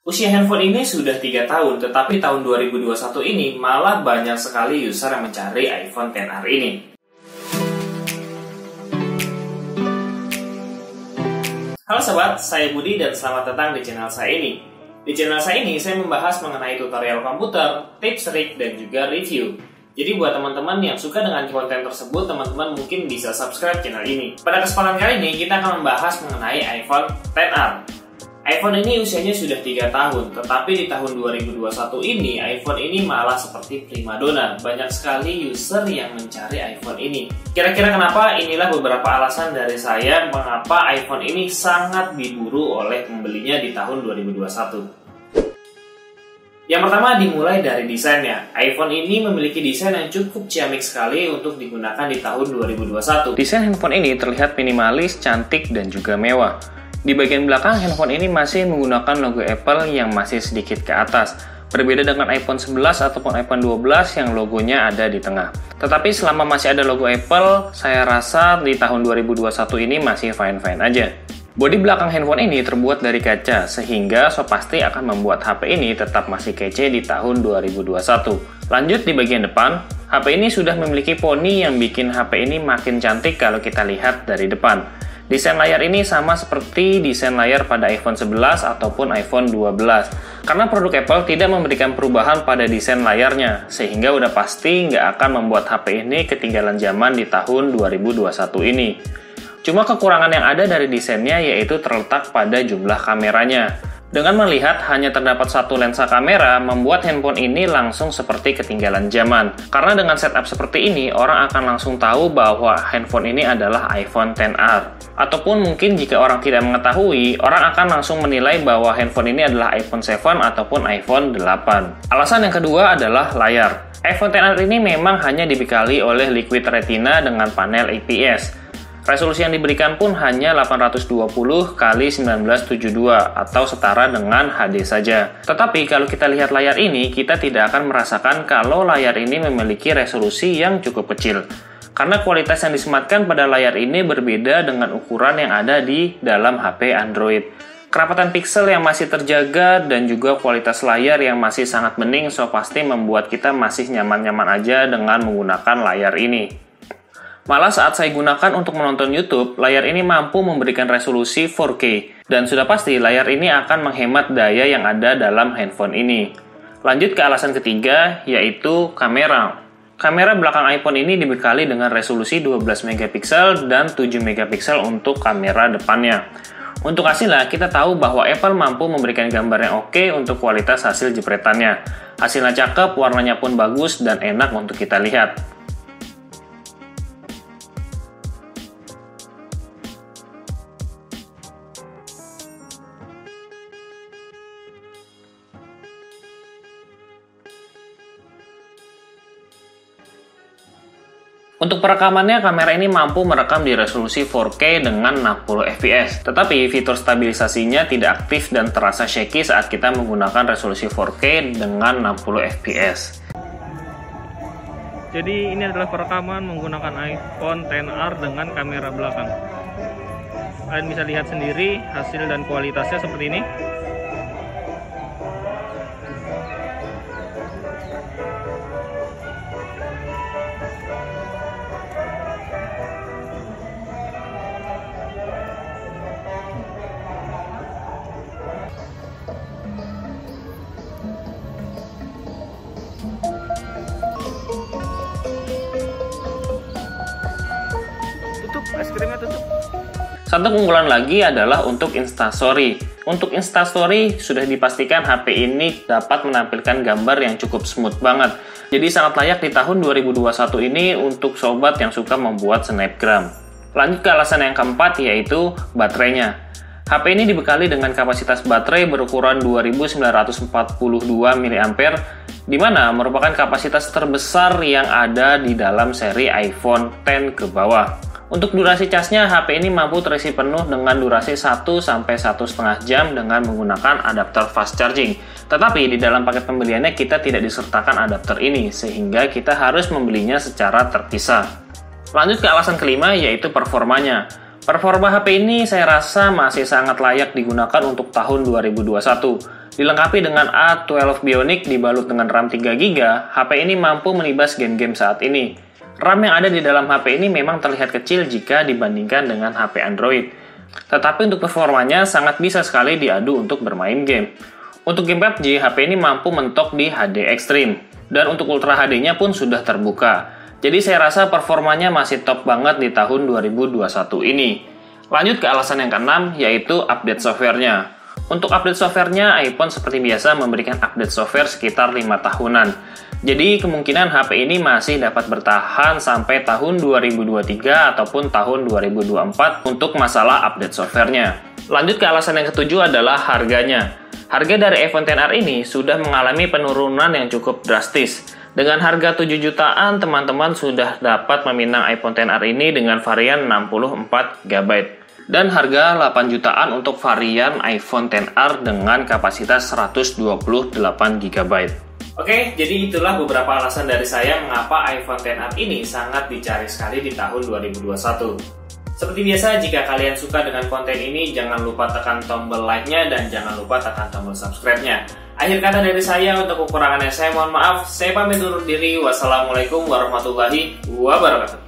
Usia handphone ini sudah 3 tahun, tetapi tahun 2021 ini malah banyak sekali user yang mencari iPhone XR ini. Halo sobat, saya Budi dan selamat datang di channel saya ini. Di channel saya ini, saya membahas mengenai tutorial komputer, tips, trik, dan juga review. Jadi buat teman-teman yang suka dengan konten tersebut, teman-teman mungkin bisa subscribe channel ini. Pada kesempatan kali ini, kita akan membahas mengenai iPhone XR. iPhone ini usianya sudah 3 tahun, tetapi di tahun 2021 ini, iPhone ini malah seperti primadona. Banyak sekali user yang mencari iPhone ini. Kira-kira kenapa? Inilah beberapa alasan dari saya mengapa iPhone ini sangat diburu oleh pembelinya di tahun 2021. Yang pertama dimulai dari desainnya. iPhone ini memiliki desain yang cukup ciamik sekali untuk digunakan di tahun 2021. Desain handphone ini terlihat minimalis, cantik, dan juga mewah. Di bagian belakang, handphone ini masih menggunakan logo Apple yang masih sedikit ke atas. Berbeda dengan iPhone 11 ataupun iPhone 12 yang logonya ada di tengah. Tetapi selama masih ada logo Apple, saya rasa di tahun 2021 ini masih fine-fine aja. Bodi belakang handphone ini terbuat dari kaca, sehingga so pasti akan membuat HP ini tetap masih kece di tahun 2021. Lanjut di bagian depan, HP ini sudah memiliki poni yang bikin HP ini makin cantik kalau kita lihat dari depan. Desain layar ini sama seperti desain layar pada iPhone 11 ataupun iPhone 12. Karena produk Apple tidak memberikan perubahan pada desain layarnya, sehingga udah pasti nggak akan membuat HP ini ketinggalan zaman di tahun 2021 ini. Cuma kekurangan yang ada dari desainnya yaitu terletak pada jumlah kameranya. Dengan melihat hanya terdapat satu lensa kamera, membuat handphone ini langsung seperti ketinggalan zaman. Karena dengan setup seperti ini, orang akan langsung tahu bahwa handphone ini adalah iPhone XR. Ataupun mungkin jika orang tidak mengetahui, orang akan langsung menilai bahwa handphone ini adalah iPhone 7 ataupun iPhone 8. Alasan yang kedua adalah layar. iPhone XR ini memang hanya dibekali oleh Liquid Retina dengan panel IPS. Resolusi yang diberikan pun hanya 820 x 1972 atau setara dengan HD saja. Tetapi kalau kita lihat layar ini, kita tidak akan merasakan kalau layar ini memiliki resolusi yang cukup kecil. Karena kualitas yang disematkan pada layar ini berbeda dengan ukuran yang ada di dalam HP Android. Kerapatan pixel yang masih terjaga dan juga kualitas layar yang masih sangat bening, so pasti membuat kita masih nyaman-nyaman aja dengan menggunakan layar ini. Malah saat saya gunakan untuk menonton YouTube, layar ini mampu memberikan resolusi 4K. Dan sudah pasti layar ini akan menghemat daya yang ada dalam handphone ini. Lanjut ke alasan ketiga, yaitu kamera. Kamera belakang iPhone ini dibekali dengan resolusi 12 MP dan 7 MP untuk kamera depannya. Untuk hasilnya, kita tahu bahwa Apple mampu memberikan gambar yang oke untuk kualitas hasil jepretannya. Hasilnya cakep, warnanya pun bagus dan enak untuk kita lihat. Untuk perekamannya, kamera ini mampu merekam di resolusi 4K dengan 60 fps. Tetapi fitur stabilisasinya tidak aktif dan terasa shaky saat kita menggunakan resolusi 4K dengan 60 fps. Jadi ini adalah perekaman menggunakan iPhone XR dengan kamera belakang. Kalian bisa lihat sendiri hasil dan kualitasnya seperti ini. Es krimnya tutup. Satu keunggulan lagi adalah untuk Instastory. Untuk Instastory sudah dipastikan HP ini dapat menampilkan gambar yang cukup smooth banget. Jadi sangat layak di tahun 2021 ini untuk sobat yang suka membuat snapgram. Lanjut ke alasan yang keempat, yaitu baterainya. HP ini dibekali dengan kapasitas baterai berukuran 2942 mAh, di mana merupakan kapasitas terbesar yang ada di dalam seri iPhone X ke bawah. Untuk durasi casnya, HP ini mampu terisi penuh dengan durasi 1-1,5 jam dengan menggunakan adapter fast charging. Tetapi di dalam paket pembeliannya kita tidak disertakan adapter ini, sehingga kita harus membelinya secara terpisah. Lanjut ke alasan kelima, yaitu performanya. Performa HP ini saya rasa masih sangat layak digunakan untuk tahun 2021. Dilengkapi dengan A12 Bionic dibalut dengan RAM 3GB, HP ini mampu melibas game-game saat ini. RAM yang ada di dalam HP ini memang terlihat kecil jika dibandingkan dengan HP Android. Tetapi untuk performanya sangat bisa sekali diadu untuk bermain game. Untuk game PUBG, HP ini mampu mentok di HD Extreme. Dan untuk Ultra HD-nya pun sudah terbuka. Jadi saya rasa performanya masih top banget di tahun 2021 ini. Lanjut ke alasan yang keenam, yaitu update softwarenya. Untuk update softwarenya, iPhone seperti biasa memberikan update software sekitar 5 tahunan. Jadi kemungkinan HP ini masih dapat bertahan sampai tahun 2023 ataupun tahun 2024 untuk masalah update softwarenya. Lanjut ke alasan yang ketujuh adalah harganya. Harga dari iPhone XR ini sudah mengalami penurunan yang cukup drastis. Dengan harga 7 jutaan, teman-teman sudah dapat meminang iPhone XR ini dengan varian 64GB. Dan harga 8 jutaan untuk varian iPhone XR dengan kapasitas 128GB. Oke, jadi itulah beberapa alasan dari saya mengapa iPhone XR ini sangat dicari sekali di tahun 2021. Seperti biasa, jika kalian suka dengan konten ini, jangan lupa tekan tombol like-nya dan jangan lupa tekan tombol subscribe-nya. Akhir kata dari saya, untuk kekurangannya saya mohon maaf. Saya pamit undur diri. Wassalamualaikum warahmatullahi wabarakatuh.